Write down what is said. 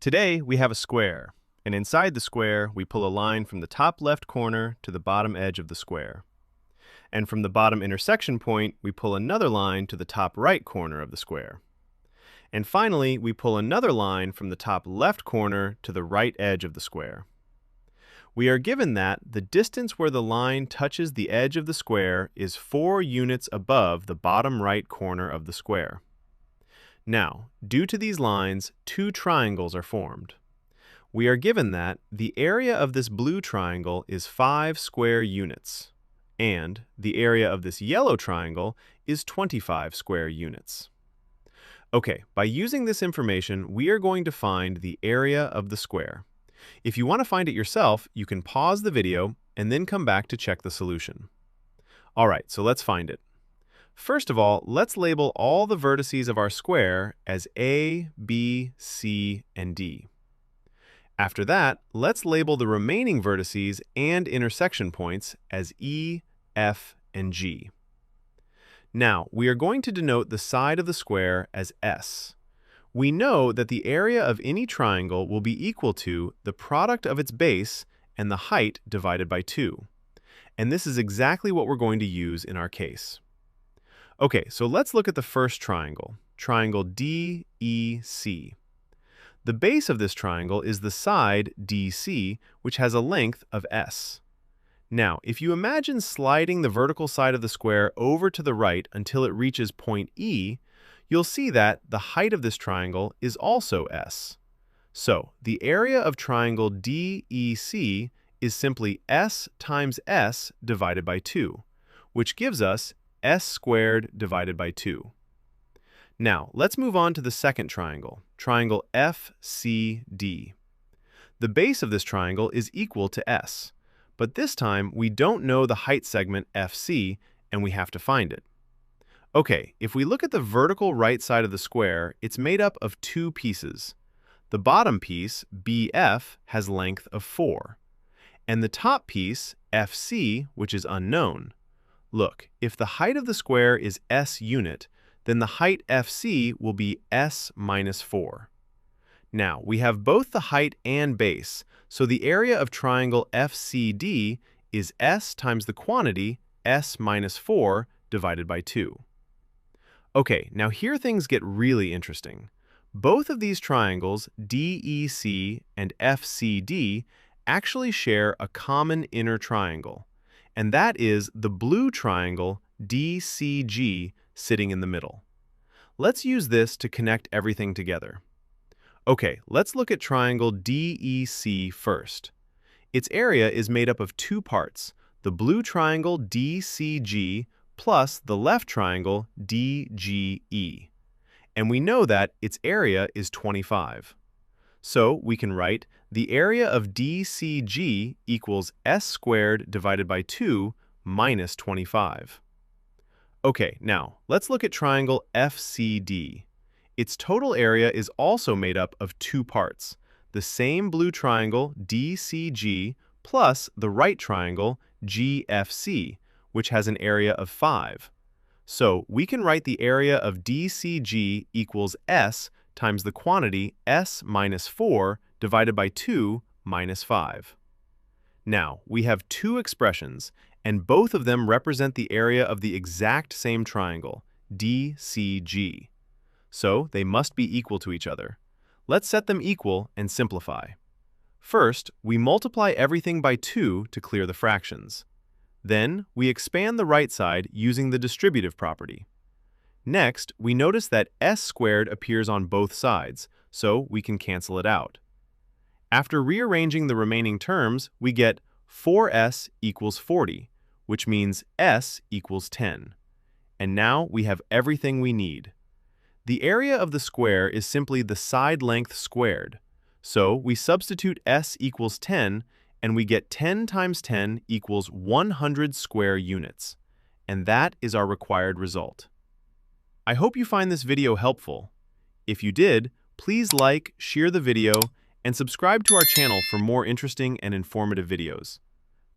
Today, we have a square, and inside the square, we pull a line from the top left corner to the bottom edge of the square. And from the bottom intersection point, we pull another line to the top right corner of the square. And finally, we pull another line from the top left corner to the right edge of the square. We are given that the distance where the line touches the edge of the square is 4 units above the bottom right corner of the square. Now, due to these lines, two triangles are formed. We are given that the area of this blue triangle is 5 square units, and the area of this yellow triangle is 25 square units. Okay, by using this information, we are going to find the area of the square. If you want to find it yourself, you can pause the video and then come back to check the solution. All right, so let's find it. First of all, let's label all the vertices of our square as A, B, C, and D. After that, let's label the remaining vertices and intersection points as E, F, and G. Now, we are going to denote the side of the square as S. We know that the area of any triangle will be equal to the product of its base and the height divided by 2. And this is exactly what we're going to use in our case. Okay, so let's look at the first triangle, triangle DEC. The base of this triangle is the side DC, which has a length of S. Now, if you imagine sliding the vertical side of the square over to the right until it reaches point E, you'll see that the height of this triangle is also S. So, the area of triangle DEC is simply S times S divided by 2, which gives us S squared divided by 2. Now, let's move on to the second triangle, triangle FCD. The base of this triangle is equal to S, but this time we don't know the height segment FC, and we have to find it. Okay, if we look at the vertical right side of the square, it's made up of 2 pieces. The bottom piece, BF, has length of 4, and the top piece, FC, which is unknown. Look, if the height of the square is S unit, then the height FC will be S minus 4. Now, we have both the height and base, so the area of triangle FCD is S times the quantity S minus 4 divided by 2. Okay, now here things get really interesting. Both of these triangles, DEC and FCD, actually share a common inner triangle, and that is the blue triangle DCG sitting in the middle. Let's use this to connect everything together. Okay, let's look at triangle DEC first. Its area is made up of 2 parts, the blue triangle DCG plus the left triangle DGE. And we know that its area is 25. So we can write the area of DCG equals S squared divided by 2 minus 25. Okay, now let's look at triangle FCD. Its total area is also made up of 2 parts, the same blue triangle DCG plus the right triangle GFC, which has an area of 5. So we can write the area of DCG equals S times the quantity S minus 4 divided by 2 minus 5. Now, we have 2 expressions, and both of them represent the area of the exact same triangle, DCG. So they must be equal to each other. Let's set them equal and simplify. First, we multiply everything by 2 to clear the fractions. Then, we expand the right side using the distributive property. Next, we notice that S squared appears on both sides, so we can cancel it out. After rearranging the remaining terms, we get 4S equals 40, which means S equals 10. And now we have everything we need. The area of the square is simply the side length squared, so we substitute S equals 10, and we get 10 times 10 equals 100 square units. And that is our required result. I hope you find this video helpful. If you did, please like, share the video, and subscribe to our channel for more interesting and informative videos.